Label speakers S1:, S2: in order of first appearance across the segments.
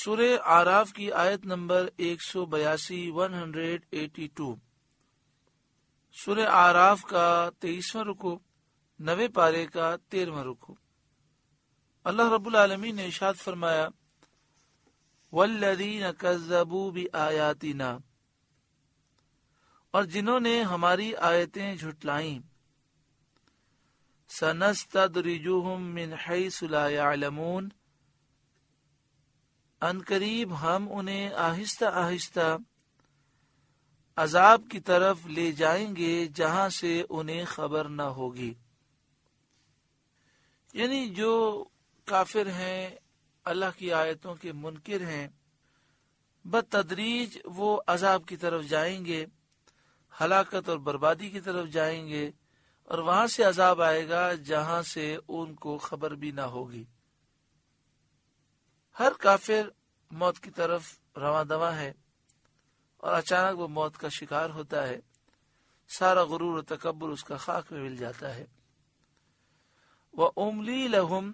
S1: سورہ اعراف کی آیت نمبر 182 182۔ سورہ اعراف کا 23واں رکوع، 9ویں پارے کا 13واں رکوع۔ اللہ رب العالمین نے ارشاد فرمایا والذین کذبوا بآیاتنا، اور جنہوں نے ہماری آیتیں جھٹلائیں، سنستدرجہم من حیث لا یعلمون، ان قریب ہم انہیں آہستہ آہستہ عذاب کی طرف لے جائیں گے جہاں سے انہیں خبر نہ ہوگی۔ یعنی جو کافر ہیں، اللہ کی آیتوں کے منکر ہیں، بتدریج وہ عذاب کی طرف جائیں گے، ہلاکت اور بربادی کی طرف جائیں گے، اور وہاں سے عذاب آئے گا جہاں سے ان کو خبر بھی نہ ہوگی۔ ہر کافر موت کی طرف رواں دواں ہے، اور اچانک وہ موت کا شکار ہوتا ہے، سارا غرور و تکبر اس کا خاک میں مل جاتا ہے۔ وَأُمْلِي لَهُمْ،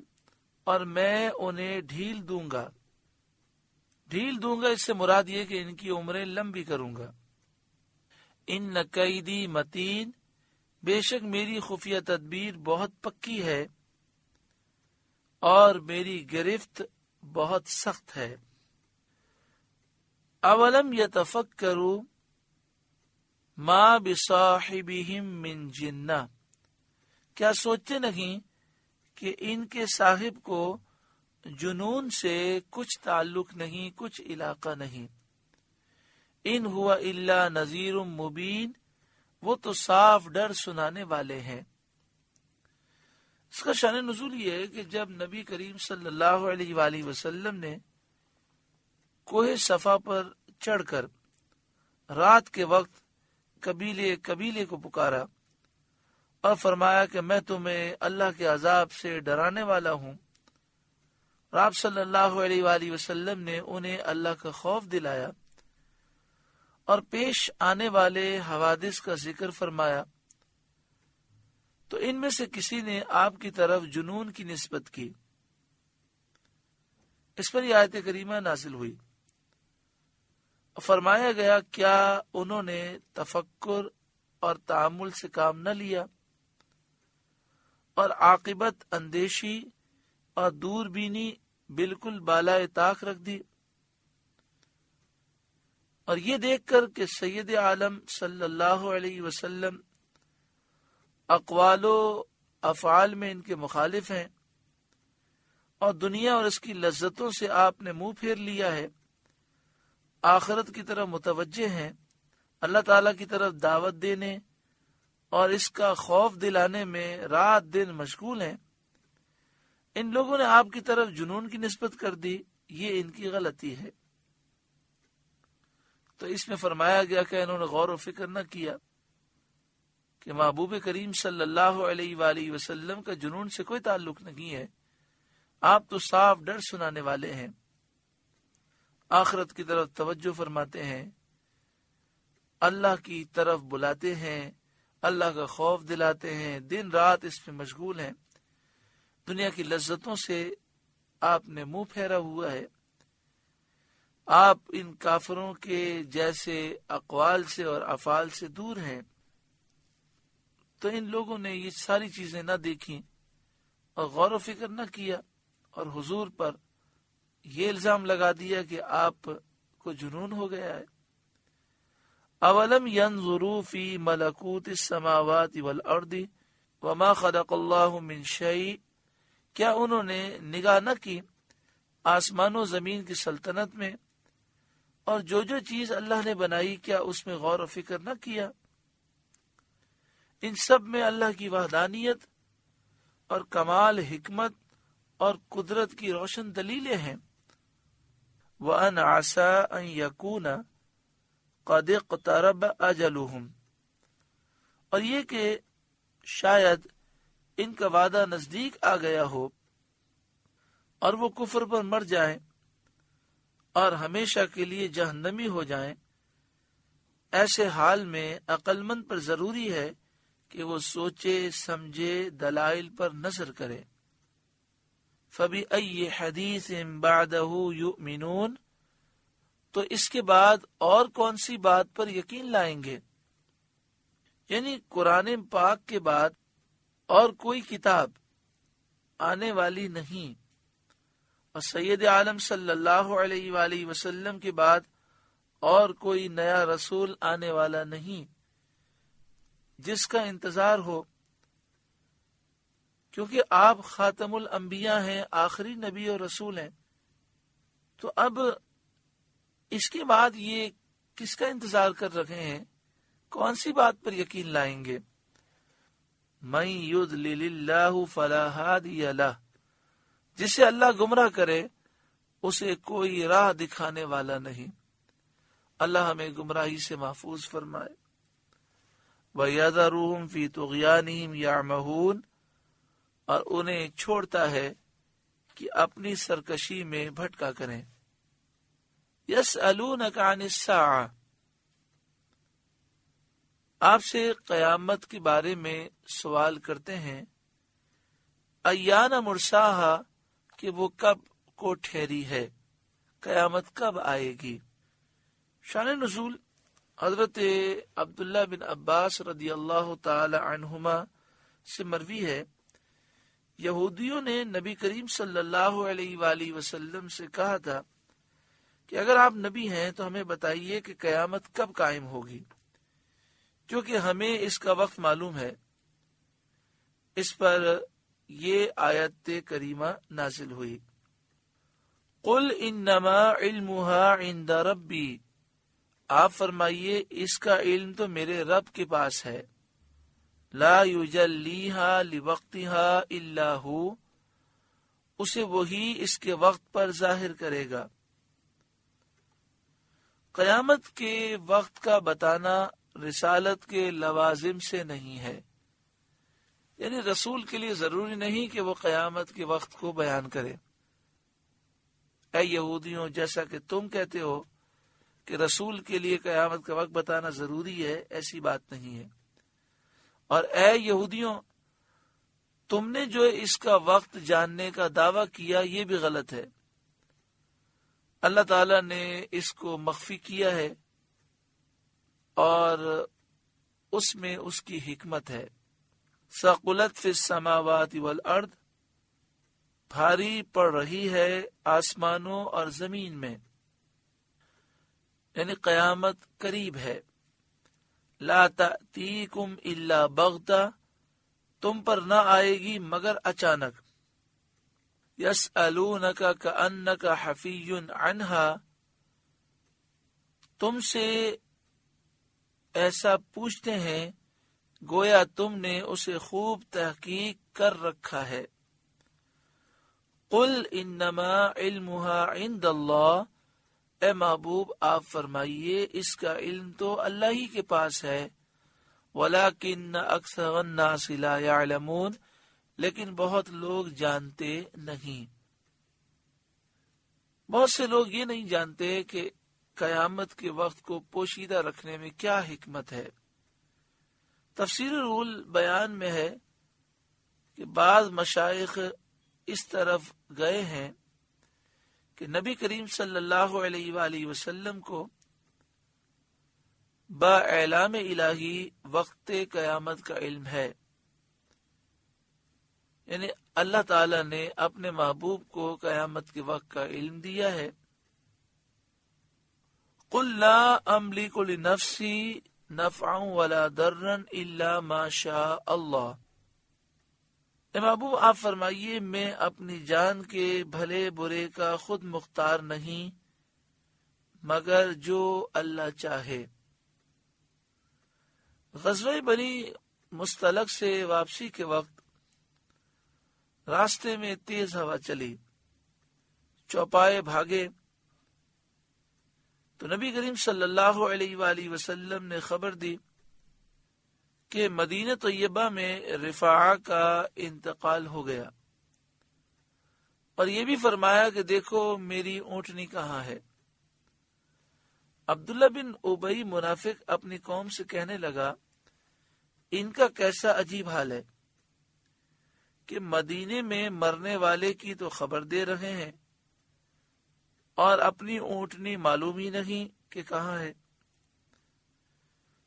S1: اور میں انہیں ڈھیل دوں گا۔ ڈھیل دوں گا اس سے مراد یہ کہ ان کی عمریں لمبی کروں گا۔ ان کیدی متین، بے شک میری خفیہ تدبیر بہت پکی ہے، اور میری گرفت بہت سخت ہے۔ اولم یتفکروا ما بصاحبہم من جنہ، کیا سوچتے نہیں کہ ان کے صاحب کو جنون سے کچھ تعلق نہیں، کچھ علاقہ نہیں۔ ان ہوا الا نذیر مبین، وہ تو صاف ڈر سنانے والے ہیں۔ اس کا شان نزول یہ ہے کہ جب نبی کریم صلی اللہ علیہ وآلہ وسلم نے کوہ صفا پر چڑھ کر رات کے وقت قبیلے کو پکارا اور فرمایا کہ میں تمہیں اللہ کے عذاب سے ڈرانے والا ہوں، اور آپ صلی اللہ علیہ وآلہ وسلم نے انہیں اللہ کا خوف دلایا اور پیش آنے والے حوادث کا ذکر فرمایا، تو ان میں سے کسی نے آپ کی طرف جنون کی نسبت کی۔ اس پر یہ آیت کریمہ نازل ہوئی اور فرمایا گیا کیا انہوں نے تفکر اور تأمل سے کام نہ لیا اور عاقبت اندیشی اور دور بینی بالکل بالائے طاق رکھ دی، اور یہ دیکھ کر کہ سید عالم صلی اللہ علیہ وسلم اقوال و افعال میں ان کے مخالف ہیں، اور دنیا اور اس کی لذتوں سے آپ نے منہ پھیر لیا ہے، آخرت کی طرف متوجہ ہیں، اللہ تعالیٰ کی طرف دعوت دینے اور اس کا خوف دلانے میں رات دن مشغول ہیں، ان لوگوں نے آپ کی طرف جنون کی نسبت کر دی، یہ ان کی غلطی ہے۔ تو اس میں فرمایا گیا کہ انہوں نے غور و فکر نہ کیا کہ محبوب کریم صلی اللہ علیہ وآلہ وسلم کا جنون سے کوئی تعلق نہیں ہے، آپ تو صاف ڈر سنانے والے ہیں، آخرت کی طرف توجہ فرماتے ہیں، اللہ کی طرف بلاتے ہیں، اللہ کا خوف دلاتے ہیں، دن رات اس میں مشغول ہیں، دنیا کی لذتوں سے آپ نے منہ پھیرا ہوا ہے، آپ ان کافروں کے جیسے اقوال سے اور افعال سے دور ہیں۔ تو ان لوگوں نے یہ ساری چیزیں نہ دیکھیں اور غور و فکر نہ کیا، اور حضور پر یہ الزام لگا دیا کہ آپ کو جنون ہو گیا ہے۔ اولم ينظروا فی ملکوت السماوات والارض وما خلق اللہ من شیء، کیا انہوں نے نگاہ نہ کی آسمان و زمین کی سلطنت میں، اور جو چیز اللہ نے بنائی کیا اس میں غور و فکر نہ کیا؟ ان سب میں اللہ کی وحدانیت اور کمال حکمت اور قدرت کی روشن دلیلیں ہیں۔ وَأَنْ عَسَىٰ أَنْ يَكُونَ قَدِ اقْتَرَبَ أَجَلُهُمْ، اور یہ کہ شاید ان کا وعدہ نزدیک آ گیا ہو اور وہ کفر پر مر جائیں اور ہمیشہ کے لیے جہنمی ہو جائیں۔ ایسے حال میں عقل مند پر ضروری ہے کہ وہ سوچے سمجھے، دلائل پر نظر کرے۔ فَبِأَيِّ حَدِيثٍ بَعْدَهُ يُؤْمِنُونَ، تو اس کے بعد اور کون سی بات پر یقین لائیں گے؟ یعنی قرآن پاک کے بعد اور کوئی کتاب آنے والی نہیں، اور سید عالم صلی اللہ علیہ وآلہ وسلم کے بعد اور کوئی نیا رسول آنے والا نہیں جس کا انتظار ہو، کیونکہ آپ خاتم الانبیاء ہیں، آخری نبی اور رسول ہیں۔ تو اب اس کے بعد یہ کس کا انتظار کر رہے ہیں؟ کون سی بات پر یقین لائیں گے؟ مَن یضلل اللہ فلا ہادی لہ، جسے اللہ گمراہ کرے اسے کوئی راہ دکھانے والا نہیں۔ اللہ ہمیں گمراہی سے محفوظ فرمائے۔ وَيَذَرُهُمْ فِي طُغْيَانِهِمْ يَعْمَهُونَ، اور انہیں چھوڑتا ہے کہ اپنی سرکشی میں بھٹکا کریں۔ يَسْأَلُونَكَ عَنِ السَّاعَةِ، آپ سے قیامت کے بارے میں سوال کرتے ہیں۔ ایان مرساہا، کہ وہ کب کو ٹھہری ہے، قیامت کب آئے گی۔ شان نزول حضرت عبداللہ بن عباس رضی اللہ تعالی عنہما سے مروی ہے، یہودیوں نے نبی کریم صلی اللہ علیہ وآلہ وسلم سے کہا تھا کہ اگر آپ نبی ہیں تو ہمیں بتائیے کہ قیامت کب قائم ہوگی، کیونکہ ہمیں اس کا وقت معلوم ہے۔ اس پر یہ آیت کریمہ نازل ہوئی، قل انما علمها عند ربی، آپ فرمائیے اس کا علم تو میرے رب کے پاس ہے۔ لا یجلیہا لوقتہا الا ہو، اسے وہی اس کے وقت پر ظاہر کرے گا۔ قیامت کے وقت کا بتانا رسالت کے لوازم سے نہیں ہے، یعنی رسول کے لیے ضروری نہیں کہ وہ قیامت کے وقت کو بیان کرے۔ اے یہودیوں، جیسا کہ تم کہتے ہو کہ رسول کے لیے قیامت کا وقت بتانا ضروری ہے، ایسی بات نہیں ہے۔ اور اے یہودیوں، تم نے جو اس کا وقت جاننے کا دعویٰ کیا یہ بھی غلط ہے۔ اللہ تعالیٰ نے اس کو مخفی کیا ہے اور اس میں اس کی حکمت ہے۔ ثقلت فی السماوات والارض، بھاری پڑ رہی ہے آسمانوں اور زمین میں، یعنی قیامت قریب ہے۔ لا تأتیکم الا بغتہ، تم پر نہ آئے گی مگر اچانک۔ یسألونک کأنک حفی عنہا، تم سے ایسا پوچھتے ہیں گویا تم نے اسے خوب تحقیق کر رکھا ہے۔ قل انما علمها عند اللہ، اے محبوب آپ فرمائیے اس کا علم تو اللہ ہی کے پاس ہے۔ ولیکن اکثر الناس لا یعلمون، لیکن بہت لوگ جانتے نہیں۔ بہت سے لوگ یہ نہیں جانتے کہ قیامت کے وقت کو پوشیدہ رکھنے میں کیا حکمت ہے۔ تفسیر رول بیان میں ہے کہ بعض مشائخ اس طرف گئے ہیں کہ نبی کریم صلی اللہ علیہ وآلہ وسلم کو با اعلام الہی وقت قیامت کا علم ہے، یعنی اللہ تعالی نے اپنے محبوب کو قیامت کے وقت کا علم دیا ہے۔ قل لا املک لنفسی نفعا ولا ضرا الا ما شاء اللہ، اے محبوب آپ فرمائیے میں اپنی جان کے بھلے برے کا خود مختار نہیں مگر جو اللہ چاہے۔ غزوہ بنی مستلق سے واپسی کے وقت راستے میں تیز ہوا چلی، چوپائے بھاگے تو نبی کریم صلی اللہ علیہ وآلہ وسلم نے خبر دی کہ مدینہ طیبہ میں رفاعہ کا انتقال ہو گیا، اور یہ بھی فرمایا کہ دیکھو میری اونٹنی کہاں ہے۔ عبداللہ بن ابی منافق اپنی قوم سے کہنے لگا ان کا کیسا عجیب حال ہے، کہ مدینے میں مرنے والے کی تو خبر دے رہے ہیں اور اپنی اونٹنی معلوم ہی نہیں کہ کہاں ہے۔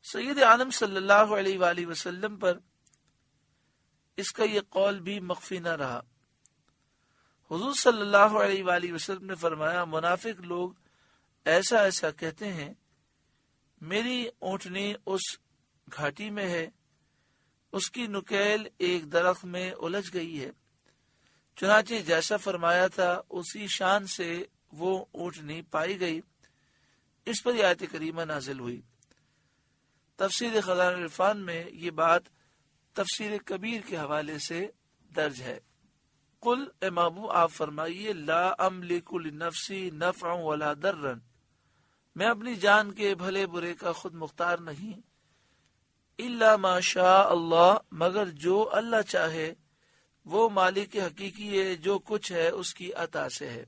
S1: سید عالم صلی اللہ علیہ وآلہ وسلم پر اس کا یہ قول بھی مخفی نہ رہا۔ حضور صلی اللہ علیہ وآلہ وسلم نے فرمایا، منافق لوگ ایسا ایسا کہتے ہیں، میری اونٹنی اس گھاٹی میں ہے، اس کی نکیل ایک درخت میں الجھ گئی ہے۔ چنانچہ جیسا فرمایا تھا اسی شان سے وہ اونٹنی پائی گئی۔ اس پر یہ آیت کریمہ نازل ہوئی۔ تفسیر خزانہ العرفان میں یہ بات تفسیر کبیر کے حوالے سے درج ہے۔ قل اے محبوب آپ فرمائیے، لا املک لنفسی نفعا ولا ضرا، میں اپنی جان کے بھلے برے کا خود مختار نہیں، الا ما شاء اللہ، مگر جو اللہ چاہے، وہ مالک حقیقی ہے، جو کچھ ہے اس کی عطا سے ہے۔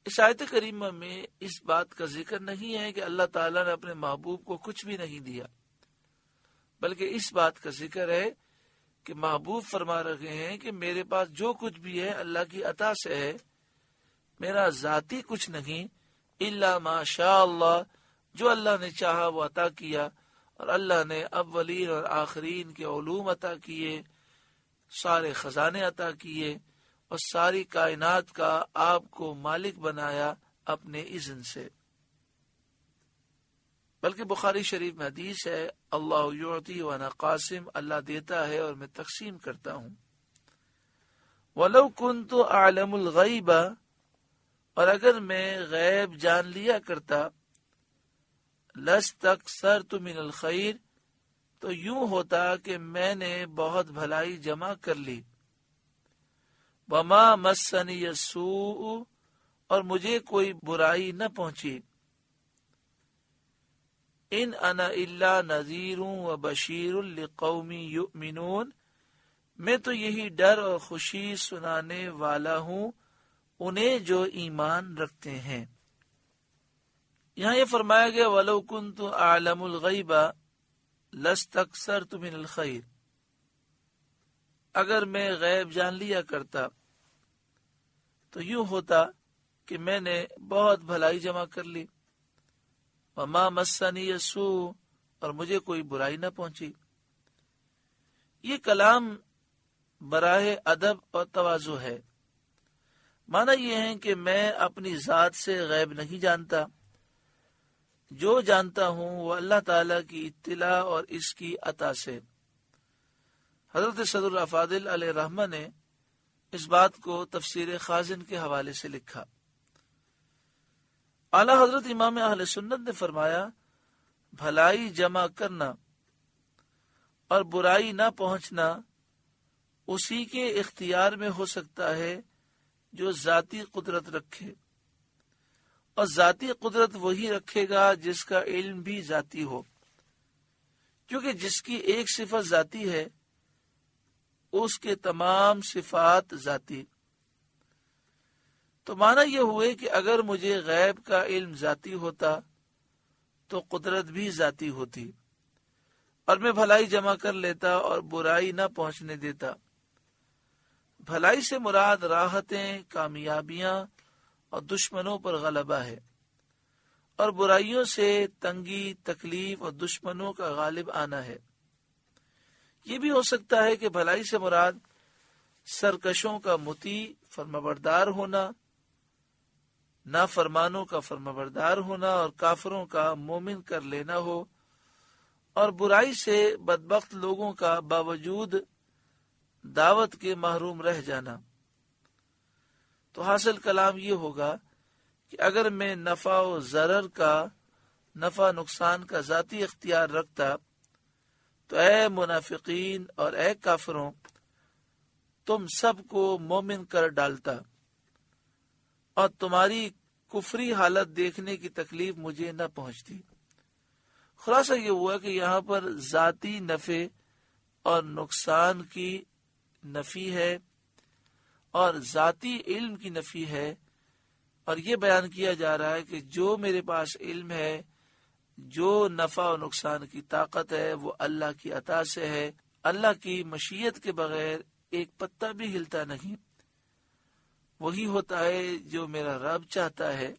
S1: اس آیت کریمہ میں اس بات کا ذکر نہیں ہے کہ اللہ تعالیٰ نے اپنے محبوب کو کچھ بھی نہیں دیا، بلکہ اس بات کا ذکر ہے کہ محبوب فرما رہے ہیں کہ میرے پاس جو کچھ بھی ہے اللہ کی عطا سے ہے، میرا ذاتی کچھ نہیں، الا ما شاء اللہ، جو اللہ نے چاہا وہ عطا کیا، اور اللہ نے اولین اور آخرین کے علوم عطا کیے، سارے خزانے عطا کیے، اور ساری کائنات کا آپ کو مالک بنایا اپنے اذن سے۔ بلکہ بخاری شریف میں حدیث ہے، اللہ یعطی وانا قاسم، اللہ دیتا ہے اور میں تقسیم کرتا ہوں۔ وَلَوْ كُنْتُ أَعْلَمُ الْغَيْبَ، اور اگر میں غیب جان لیا کرتا، لَاسْتَكْثَرْتُ مِنَ الْخَيْرِ، تو یوں ہوتا کہ میں نے بہت بھلائی جمع کر لی، وَمَا مَسَّنِيَ السُّوءُ، اور مجھے کوئی برائی نہ پہنچی، ان انا الا نذیر و بشیر لقوم یؤمنون، میں تو یہی ڈر اور خوشی سنانے والا ہوں انہیں جو ایمان رکھتے ہیں۔ یہاں یہ فرمایا گیا وَلَوْ كُنْتُ أَعْلَمُ الْغَيْبَ لَاسْتَكْثَرْتُ مِنَ الْخَيْرِ، اگر میں غیب جان لیا کرتا تو یوں ہوتا کہ میں نے بہت بھلائی جمع کر لی، وما مسنی السوء، اور مجھے کوئی برائی نہ پہنچی۔ یہ کلام براہ ادب اور تواضع ہے۔ معنی یہ ہے کہ میں اپنی ذات سے غیب نہیں جانتا، جو جانتا ہوں وہ اللہ تعالی کی اطلاع اور اس کی عطا سے۔ حضرت صدر الافاضل علیہ رحمہ نے اس بات کو تفسیر خازن کے حوالے سے لکھا۔ اعلی حضرت امام اہل سنت نے فرمایا، بھلائی جمع کرنا اور برائی نہ پہنچنا اسی کے اختیار میں ہو سکتا ہے جو ذاتی قدرت رکھے، اور ذاتی قدرت وہی رکھے گا جس کا علم بھی ذاتی ہو، کیونکہ جس کی ایک صفت ذاتی ہے اس کے تمام صفات ذاتی۔ تو معنی یہ ہوئے کہ اگر مجھے غیب کا علم ذاتی ہوتا تو قدرت بھی ذاتی ہوتی، اور میں بھلائی جمع کر لیتا اور برائی نہ پہنچنے دیتا۔ بھلائی سے مراد راحتیں، کامیابیاں اور دشمنوں پر غلبہ ہے، اور برائیوں سے تنگی، تکلیف اور دشمنوں کا غالب آنا ہے۔ یہ بھی ہو سکتا ہے کہ بھلائی سے مراد سرکشوں کا مطیع، فرمانبردار ہونا، نافرمانوں کا فرمانبردار ہونا اور کافروں کا مومن کر لینا ہو، اور برائی سے بدبخت لوگوں کا باوجود دعوت کے محروم رہ جانا۔ تو حاصل کلام یہ ہوگا کہ اگر میں نفع و ضرر کا، نفع نقصان کا ذاتی اختیار رکھتا تو اے منافقین اور اے کافروں، تم سب کو مومن کر ڈالتا، اور تمہاری کفری حالت دیکھنے کی تکلیف مجھے نہ پہنچتی۔ خلاصہ یہ ہوا کہ یہاں پر ذاتی نفع اور نقصان کی نفی ہے اور ذاتی علم کی نفی ہے، اور یہ بیان کیا جا رہا ہے کہ جو میرے پاس علم ہے، جو نفع و نقصان کی طاقت ہے وہ اللہ کی عطا سے ہے، اللہ کی مشیت کے بغیر ایک پتا بھی ہلتا نہیں، وہی ہوتا ہے جو میرا رب چاہتا ہے،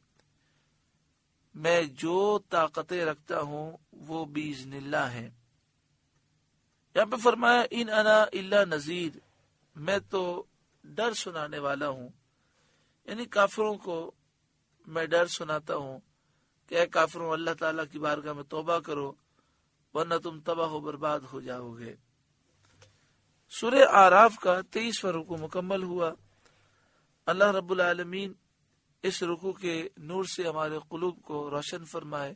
S1: میں جو طاقتیں رکھتا ہوں وہ باذن اللہ ہے۔ یہاں پہ فرمایا ان انا الا نذیر، میں تو ڈر سنانے والا ہوں، یعنی کافروں کو میں ڈر سناتا ہوں کہ اے کافروں، اللہ تعالیٰ کی بارگاہ میں توبہ کرو ورنہ تم تباہ و برباد ہو جاؤ گے۔ سورہ اعراف کا 23واں رکوع مکمل ہوا۔ اللہ رب العالمین اس رکوع کے نور سے ہمارے قلوب کو روشن فرمائے۔